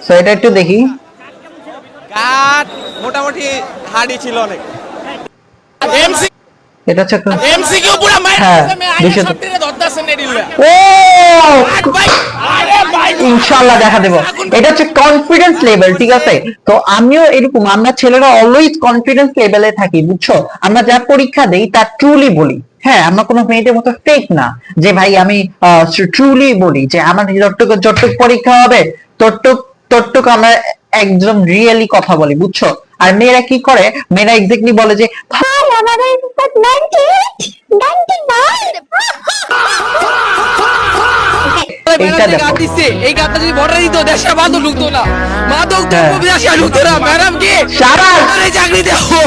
So এটা একটু দেখি। কাট মোটামুটি হার্ডি ছিল অনেক। এমসি এটা হচ্ছে এমসিকিউ পুরো মাইর হ্যাঁ আমি আইনা 200 সবটিরে ধরতাছেন এডিলা। ও ভাই আরে ভাই ইনশাআল্লাহ দেখা দেব। এটা হচ্ছে কনফিডেন্স লেভেল, ঠিক আছে? তো আমিও এরকম, আমরা ছেলেরা অলওয়েজ কনফিডেন্স লেভেলে থাকি, বুঝছো? আমরা যা পরীক্ষা দেই তা ট্রুলি বলি। হ্যাঁ, আমরা কোনো মেয়েদের মতো ফেক না যে ভাই আমি ট্রুলি বলি যে আমার যতটুকু পরীক্ষা হবে ততটুকু আমরা একদম রিয়েলি কথা বলি, বুঝছো? আর মেয়েরা কি করে, মেয়েরা এক্স্যাক্টলি বলে যে ভাই আমাদের 98 এই গানটা যদি বর্ডার দিত দেশে মাদক ঢুকতো না, মাদক দেশে ঢুকতো না। ম্যাডাম কি সারা চাকরি দেও?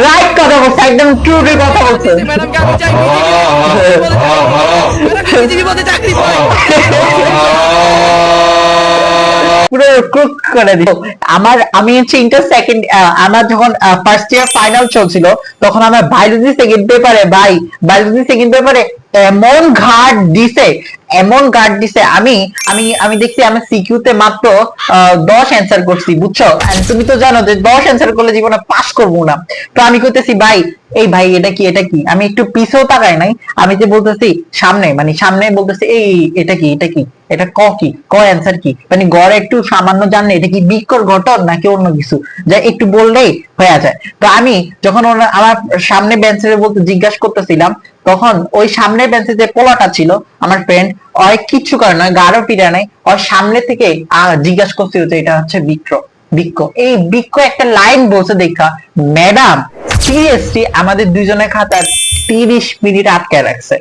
রাইট কথা বলছে, একদম ট্রুলি কথা বলছে। ম্যাডাম কে আমি চাই বিজেপি পদে চাকরি পাই। পুরো কুক করে দিও। আমি হচ্ছে ইন্টার সেকেন্ড, আমার যখন ফার্স্ট ইয়ার ফাইনাল চলছিল তখন আমার বায়োলজি সেকেন্ড পেপারে এমন ঘাট দিছে, আমি আমি আমি দেখছি আমি সিকিউতে মাত্র 10 অ্যান্সার করছি, বুঝছো? And তুমি তো জানো যে 10 অ্যান্সার করলে জীবনে পাস করবো না। তো আমি কইতেছি ভাই এই ভাই এটা কি, আমি একটু পিছেও তাকাই নাই, আমি যে বলতেছি সামনে বলতেছি এই এটা কি এটা ক অ্যান্সার কি, মানে গড় একটু সামান্য জানলে এটা কি বিকর ঘটন নাকি অন্য কিছু, যা একটু বললেই হয়ে যায়। তো আমি যখন আমার সামনে বেঞ্চে বলতে জিজ্ঞাসা করতেছিলাম, তখন ওই সামনের বেঞ্চে যে পোলাটা ছিল আমার ফ্রেন্ড, ওই কিচ্ছু করে না, গাঢ় পিড়া নাই, ওর সামনে থেকে জিজ্ঞাসা করছিল যে এটা হচ্ছে বৃক্ষ। এই বৃক্ষ একটা লাইন বলছে দেখা ম্যাডাম সিরিয়াসলি আমাদের দুইজনের খাতার 30 মিনিট আটকে রাখছে।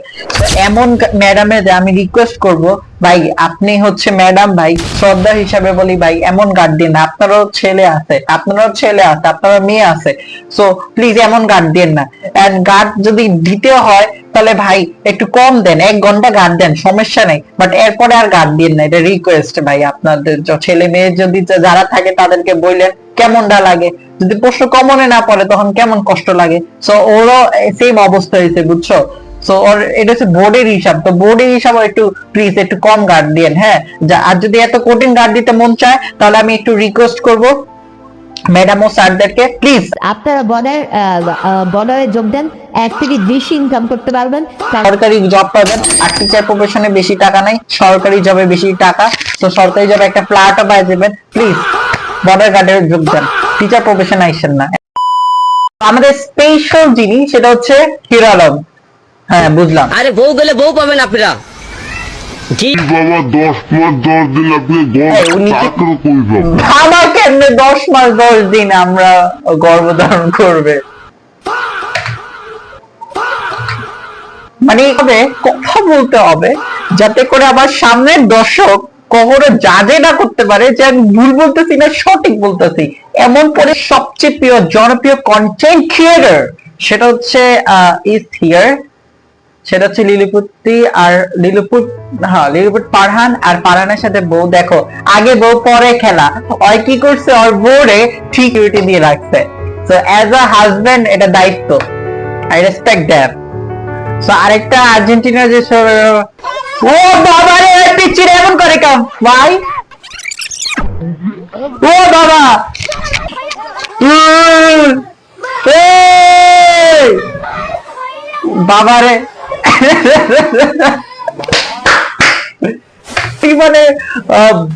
এমন ম্যাডামের আমি রিকোয়েস্ট করব ভাই, আপনি হচ্ছে ম্যাডাম ভাই, শ্রদ্ধা হিসাবে বলি ভাই, এমন গার্ড দিন না, আপনারও ছেলে আছে, আপনারও মেয়ে আছে, সো প্লিজ এমন গার্ড দেন না। এন্ড গার্ড যদি দিতে হয় তাহলে ভাই একটু কম দেন, 1 ঘন্টা গার্ড দেন, সমস্যা নেই, বাট এরপরে আর গার্ড দেন না, এটা রিকোয়েস্ট ভাই। আপনাদের ছেলে মেয়ে যদি যারা থাকে তাদেরকে বললেন কেমনটা লাগে, যদি প্রশ্ন কমনে না পড়ে তখন কেমন কষ্ট লাগে। সো ওরও সেম অবস্থা হয়েছে, বুঝছো? সো ওর এটা হচ্ছে বোর্ডের হিসাব, তো বোর্ডের হিসাব একটু প্লিজ একটু কম গার্ড দিন, হ্যাঁ? আর যদি এত কঠিন গার্ড দিতে মন চায় তাহলে আমি একটু রিকোয়েস্ট করব ম্যাডাম ও স্যারদেরকে প্লিজ আপনারা বর্ডারে যোগ দেন, 1 থেকে 20 ইনকাম করতে পারবেন, সরকারি জব পাবেন। আর টিচার প্রফেশনে বেশি টাকা নাই, সরকারি জবে বেশি টাকা, তো সরকারি জবে একটা ফ্ল্যাটও পাই যাবেন। প্লিজ বর্ডার গার্ডে যোগ দেন, টিচার প্রফেশনে আইসেন না। আমাদের স্পেশাল জিনিস সেটা হচ্ছে হিরো আলম। হ্যাঁ বুঝলাম। আরে বউ গেলে বউ পাবেন আপনারা কি বাবা 10 মাস 10 দিন আপনি চাকরি করবেন আমার কেমনে 10 মাস 10 দিন আমরা গর্ভধারণ করবে, মানে হবে কথা বলতে হবে যাতে করে আমার সামনের দর্শক কখনো জাজে না করতে পারে যে আমি ভুল বলতেছি না সঠিক বলতেছি। এমন করে সবচেয়ে প্রিয় জনপ্রিয় কন্টেন্ট ক্রিয়েটর সেটা হচ্ছে সেটা হচ্ছে লিলিপুট পারহান। আর পারহানের সাথে বউ, দেখো আগে বউ পরে খেলা, ওই কি করছে ওর বউরে সিকিউরিটি দিয়ে রাখছে। সো অ্যাজ আ হাজবেন্ড এটা দায়িত্ব, আই রেসপেক্ট দ্যাট। সো আরেকটা আর্জেন্টিনা যে ও বাবা রে পিচ্চির এমন করে কাম ভাই, ও বাবা বাবা রে পরিমাণে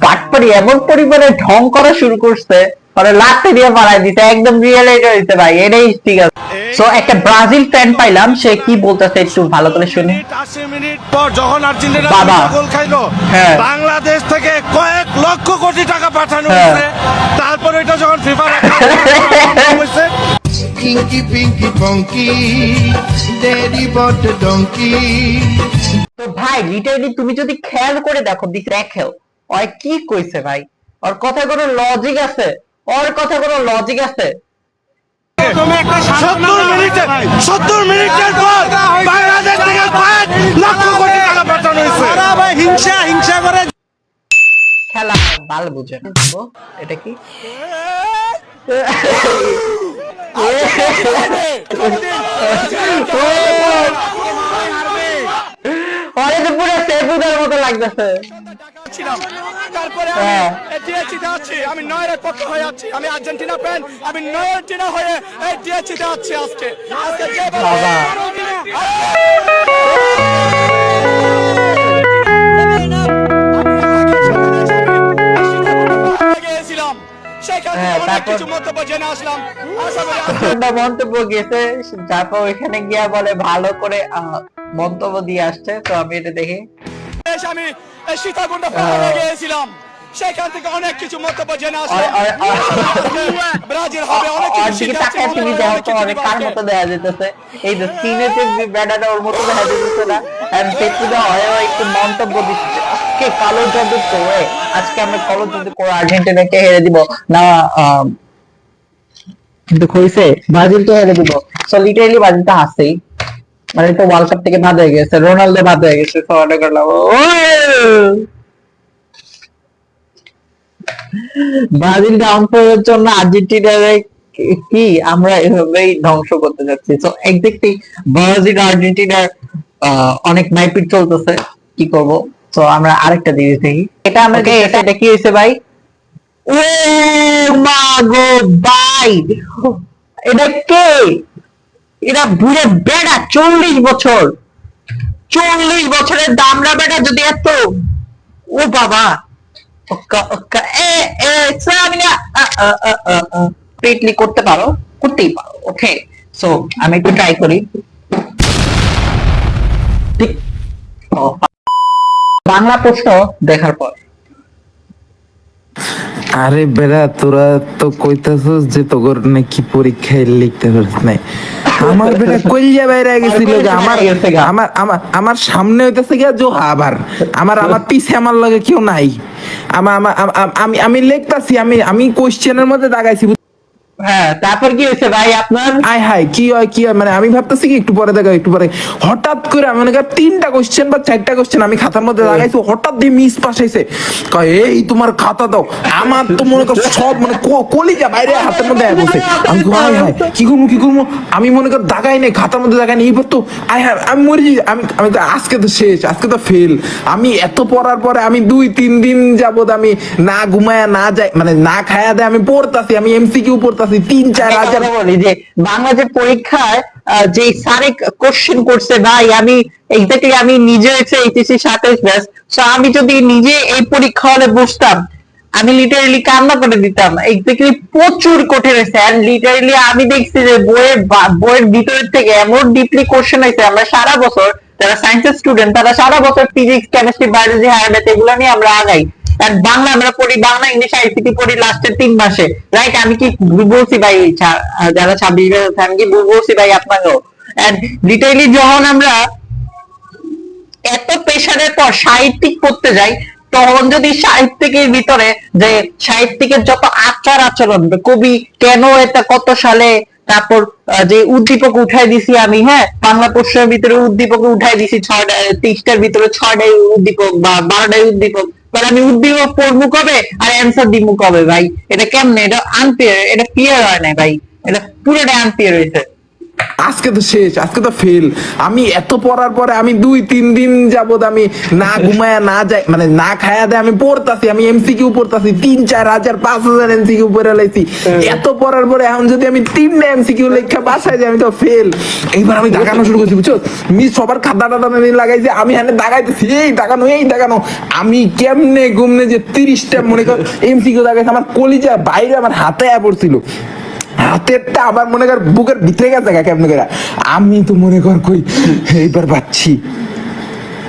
বাটপারি এমন পরিমাণে ঢং করা শুরু করছে, মানে লাথি দিয়ে মারাই দিতে, একদম রিয়েলাইট হইছে ভাই, এটাই ঠিক আছে। সো একটা ব্রাজিল ফ্যান পাইলাম, সে কি বলতেছে একটু ভালো করে শুনি। 80 মিনিট পর যখন আর্জেন্টিনা বাবা গোল খাইলো, হ্যাঁ, বাংলাদেশ থেকে কয়েক লক্ষ কোটি টাকা পাঠানো হ্যাঁ, হয়েছে, তারপর এটা যখন ফিফা হয়েছে Inky Pinky Ponky, Daddy bought a donkey. তো ভাই লিটারালি তুমি যদি খেয়াল করে দেখো দেখো ওই কি কইছে ভাই, ওর কথা কোনো লজিক আছে? ওর কথা কোনো লজিক আছে? 70 মিনিটের পর বাংলাদেশ থেকে কয়েক লক্ষ কোটি টাকা পাঠানো হয়েছে। ভাই হিংসা করে খেলা ভালো বুঝে এটা কি পুরো সেফুদার মতো লাগতেছে। ছিলাম, তারপরে আমি হ্যাঁ। ডিএসসিতে আছি, আমি নয়ের পক্ষে হয়ে আছি, আমি আর্জেন্টিনা ফ্যান, আমি নয়ার্জেন্টিনা হয়ে এই ডিএসসিতে আছি আজকে যে বাবা। গিয়েছিলাম, সেখান হ্যাঁ, থেকে অনেক তারপর? কিছু মন্তব্য জেনে আসলাম। আশা করি একটা মন্তব্য গেছে, তারপর ওইখানে গিয়া বলে ভালো করে মন্তব্য দিয়ে আসছে, তো আমি এটা দেখি। আমি সীতাকুণ্ড পাহাড়ে গিয়েছিলাম, সেখান থেকে অনেক কিছু মন্তব্য জেনে আসলাম। ব্রাজিল হবে, অনেক ওর কিছু দিকে শিখে আসছি, তাকায় তুমি অনেক দেখো তো কিছু অনেক শিখে কার আসছি। মতো দেখা যেতেছে, এই যে স্ক্রিনে যে ব্যাটাটা ওর মতো দেখা যেতেছে না, এন্ড পেছনে হয়ও একটু মন্তব্য দিচ্ছে, আজকে কালো জাদু করে, আজকে আমরা কালো জাদু করে আর্জেন্টিনাকে হেরে দিব না, কিন্তু হইছে ব্রাজিল তো হেরে দিব, সো লিটারালি ব্রাজিল তো আসছেই, মানে তো ওয়ার্ল্ড কাপ থেকে বাদ হয়ে গেছে, রোনালদো বাদ হয়ে গেছে, সো অর্ডার করলাম ব্রাজিল ডাউন করার জন্য আর্জেন্টিনারে কি আমরা এভাবেই ধ্বংস করতে যাচ্ছি। তো এক্স্যাক্টলি ব্রাজিল আর্জেন্টিনার অনেক মাইপিট চলতেছে, কি করব। তো আমরা আরেকটা দিয়ে দেখি, এটা আমরা এটা কি হয়েছে ভাই, ও মা গো ভাই, এটা কে, এরা বুড়ে বেড়া 40 বছর, 40 বছরের দামরা বেড়া যদি এত, ও বাবা, কমপ্লিটলি করতে পারো, করতেই পারো, ওকে। সো আমি একটু ট্রাই করি, ঠিক। ও, বাংলা প্রশ্ন দেখার পর আরে বেড়া, তোরা তো কইতাছস যে তোর নাকি পরীক্ষায় লিখতে পারছ নাই। আমার বেটা কইয়া বাইরে গেছিল যে আমার আমার আমার আমার সামনে হইতাছে গিয়া জোহা, আবার আমার আমার পিছে আমার লগে কেউ নাই। আমার আমার আমি আমি লিখতাছি, আমি আমি কোশ্চেনের মধ্যে দাগাইছি। হ্যাঁ, তারপর কি হয়েছে ভাই আপনার? আয় হায়, কি হয় কি হয়, মানে আমি ভাবতেছি কি একটু পরে দেখা, একটু পরে হঠাৎ করে আমি মনে করি 3টা কোশ্চেন বা 4টা কোশ্চেন আমি খাতার মধ্যে লাগাইছি, হঠাৎ দিয়ে মিস পাস হয়েছে, কয় এই তোমার খাতা দাও। আমার তো মনে কর সব মানে কলিজা বাইরে হাতের মধ্যে আয় বসে, আমি কই, আয় হায় কি করবো কি করবো, আমি মনে কর দাগাই নাই, খাতার মধ্যে দাগাই নাই, এইবার তো আয় হায় আমি মরে যাই, আমি আমি তো আজকে তো শেষ, আজকে তো ফেল। আমি এত পড়ার পরে আমি 2-3 দিন যাবত আমি না ঘুমায়া না যাই, মানে না খায়া দেয় আমি পড়তাছি, আমি এমসিকিউ পড়তাছি 3-4 হাজার। কথা বলি যে বাংলাদেশ পরীক্ষায় যে স্যারে কোশ্চেন করছে ভাই, আমি এক্স্যাক্টলি আমি নিজে হচ্ছে এইচএসসি 27 ব্যাচ, সো আমি যদি নিজে এই পরীক্ষা হলে বসতাম, আমি লিটারালি কান্না করে দিতাম, এক্স্যাক্টলি প্রচুর কঠিন হয়েছে। এন্ড লিটারালি আমি দেখছি যে বইয়ের ভিতরের থেকে এমন ডিপলি কোশ্চেন হয়েছে, আমরা সারা বছর যারা সায়েন্সের স্টুডেন্ট তারা সারা বছর physics, chemistry, biology, higher math এগুলো নিয়ে আমরা আগাই, আর বাংলা আমরা পড়ি, বাংলা ইংলিশ আইসিটি পড়ি লাস্টের 3 মাসে, রাইট? আমি কি ভুল বলছি ভাই? যারা 26 ব্যাচ আমি কি ভুল বলছি ভাই আপনাকেও? এন্ড লিটারালি যখন আমরা এত প্রেশারের পর সাহিত্যিক পড়তে যাই, তখন যদি সাহিত্যিকের ভিতরে যে সাহিত্যিকের যত আচার আচরণ, কবি কেন এটা কত সালে, তারপর যে উদ্দীপক উঠাই দিছি আমি, হ্যাঁ বাংলা প্রশ্নের ভিতরে উদ্দীপক উঠাই দিছি 6টা, 30টার ভিতরে 6টাই উদ্দীপক বা 12টাই উদ্দীপক, মানে আমি উদ্দীপক পড়বো কবে আর অ্যান্সার দিব কবে ভাই? এটা কেমনে? এটা আনফেয়ার, এটা ফেয়ার হয় না ভাই, এটা পুরোটা আনফেয়ার হয়েছে। আজকে তো শেষ, আজকে তো ফেল। আমি এত পড়ার পরে আমি 2-3 দিন যাবত আমি না ঘুমায়া না যাই, মানে না খায়া দেয় আমি পড়তাছি, আমি এমসিকিউ পড়তাছি 3-4 হাজার 5,000 এমসিকিউ পড়ে লাইছি। এত পড়ার পরে এখন যদি আমি 3টা এমসিকিউ লেখা বাসায় যাই, আমি তো ফেল। এইবার আমি দাগানো শুরু করছি, বুঝছো? মিস সবার খাতা টাতা নিয়ে লাগাইছে, আমি হানে দাগাইতেছি, এই দাগানো এই দাগানো। আমি কেমনে ঘুমনে যে 30টা মনে কর এমসিকিউ দাগাইছে, আমার কলিজা বাইরে আমার হাতে পড়ছিল, হাতেরটা আবার মনে কর বুকের ভিতরে গেছে কেমন করে। আমি তো মনে কর কই এইবার পাচ্ছি।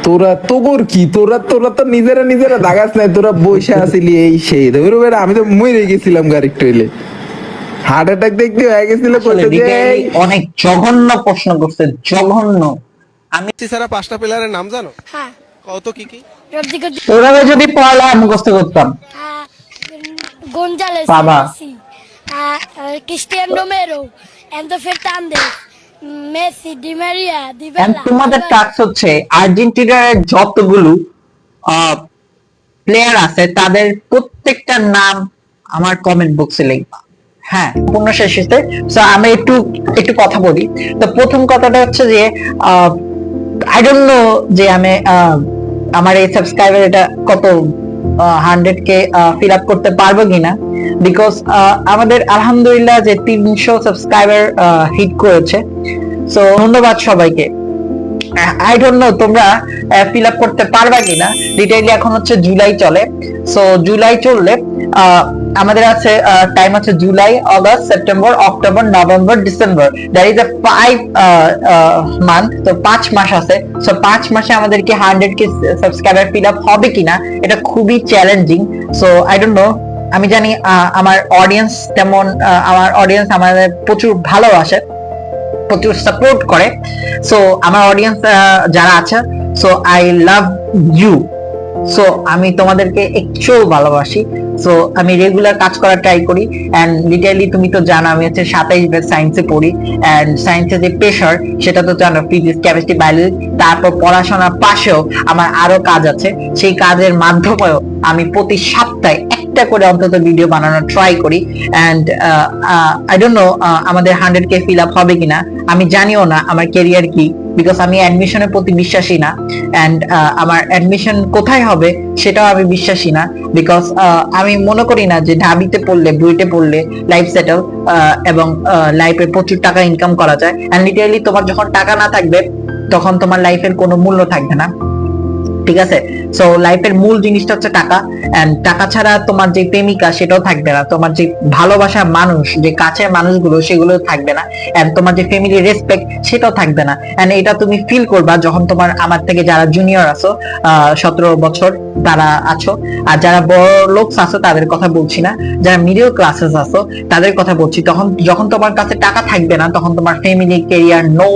তোরা তোর কি, তোরা তো নিজেরা দাগাস নাই, তোরা বসে আসিলি এই সেই। আমি তো মরে গেছিলাম গাড়ি টইলে, হার্ট অ্যাটাক দেখতে হয়ে গেছিল। অনেক জঘন্য প্রশ্ন করছে, জঘন্য। আমি সারা 5টা প্লেয়ারের নাম জানো? হ্যাঁ। কত কি কি? ওইভাবে যদি পড়ালে মুখস্থ করতাম। গোঞ্জালেস, বাবা। Cristiano Romero, Enzo Fernandez, Messi, Di Maria, And Dybala. তোমাদের টাস্ক হচ্ছে আর্জেন্টিনার যতগুলো প্লেয়ার আছে তাদের প্রত্যেকটা নাম আমার কমেন্ট বক্সে লিখবা। হ্যাঁ, পূর্ণ শেষ হয়েছে। সো আমি একটু কথা বলি। তো প্রথম কথাটা হচ্ছে যে আই ডোন্ট নো যে আমি আমার এই সাবস্ক্রাইবার এটা কত 100k ফিল আপ করতে পারবো কিনা, বিকজ আমাদের আলহামদুলিল্লাহ যে 300 সাবস্ক্রাইবার হিট করেছে। সো ধন্যবাদ সবাইকে। আই ডোন্ট নো তোমরা ফিল আপ করতে পারবা কিনা। ডিটেইলি এখন হচ্ছে জুলাই চলে, সো জুলাই চললে আমাদের আছে টাইম আছে July, August, September, October, November, December. That is 5 month. তো 5 মাস আছে। সো 5 মাসে আমাদেরকে 100k সাবস্ক্রাইবার ফিল আপ হবে কিনা এটা খুবই challenging. So I don't know. আমি জানি আমার অডিয়েন্স তেমন, আমার অডিয়েন্স আমাদের প্রচুর ভালোবাসে, প্রচুর সাপোর্ট করে। সো আমার অডিয়েন্স যারা আছে, so I love you. So আমি তোমাদেরকে একটু ভালোবাসি। সো আমি রেগুলার কাজ করার ট্রাই করি। এন্ড লিটারালি তুমি তো জানো আমি হচ্ছে 27 ব্যাচ সায়েন্সে পড়ি। এন্ড সায়েন্সে যে প্রেশার সেটা তো জানো, ফিজিক্স, কেমিস্ট্রি, বায়োলজি। তারপর পড়াশোনার পাশেও আমার আরো কাজ আছে। সেই কাজের মাধ্যমেও আমি প্রতি সপ্তাহে একটা করে অন্তত ভিডিও বানানোর ট্রাই করি। এন্ড আই ডোন্ট নো আমাদের 100k ফিল আপ হবে কিনা। আমি জানিও না আমার ক্যারিয়ার কি, বিকজ আমি অ্যাডমিশনের প্রতি বিশ্বাসী না। এন্ড আমার অ্যাডমিশন কোথায় হবে সেটাও আমি বিশ্বাসী না, বিকজ আমি মনে করি না যে ঢাবিতে পড়লে, বুয়েটে পড়লে লাইফ সেটেল এবং লাইফে প্রচুর টাকা ইনকাম করা যায়। এন্ড লিটারালি তোমার যখন টাকা না থাকবে তখন তোমার লাইফের কোনো মূল্য থাকবে না, ঠিক আছে? সো লাইফের মূল জিনিসটা হচ্ছে টাকা। এন্ড টাকা ছাড়া তোমার যে প্রেমিকা সেটাও থাকবে না, তোমার যে ভালোবাসার মানুষ, যে কাছের মানুষগুলো সেগুলো থাকবে না, এন্ড তোমার যে ফ্যামিলি রেসপেক্ট সেটাও থাকবে না। এন্ড এটা তুমি ফিল করবা যখন তোমার আমার থেকে যারা জুনিয়র আছো, 17 বছর তারা আছো, আর যারা বড় লোক আছো তাদের কথা বলছি না, যারা মিডল ক্লাসেস আছো তাদের কথা বলছি। তখন যখন তোমার কাছে টাকা থাকবে না তখন তোমার family, career, no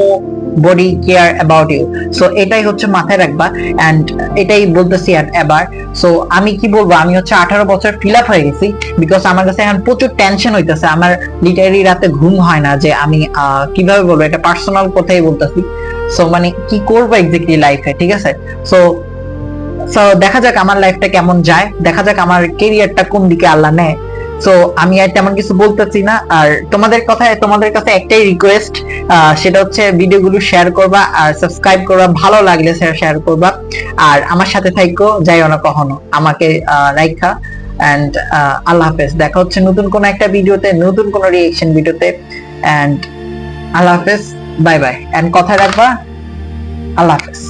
body care about you. So এটাই হচ্ছে মাথায় রাখবা। এন্ড এটাই বলতেছি এবার। সো আমি কি বলবো, আমি হচ্ছে 18 বছর ফিল আপ হয়ে গেছি, বিকজ আমার কাছে এখন প্রচুর টেনশন হইতেছে। আমার লিটারালি রাতে ঘুম হয় না, যে আমি কিভাবে বলবো, এটা পার্সোনাল কথাই বলতেছি। সো মানে কি করবো এক্স্যাক্টলি লাইফে, ঠিক আছে? সো দেখা যাক আমার লাইফটা কেমন যায়, দেখা যাক আমার কেরিয়ারটা কোন দিকে আল্লাহ নেয়। সো আমি আর তেমন কিছু বলতেছি না। আর তোমাদের কাছে একটাই রিকোয়েস্ট, সেটা হচ্ছে ভিডিওগুলো শেয়ার করবা আর সাবস্ক্রাইব করবা, ভালো লাগলে শেয়ার করবা। আর আমার সাথে থাইকো, যাইও না কখনো, আমাকে রাইখা। এন্ড আল্লাহ হাফেজ। দেখা হচ্ছে নতুন কোন একটা ভিডিওতে, নতুন কোন রিঅ্যাকশন ভিডিওতে। এন্ড আল্লাহ হাফেজ, বাই বাই। এন্ড কথা রাখবা, আল্লাহ হাফেজ।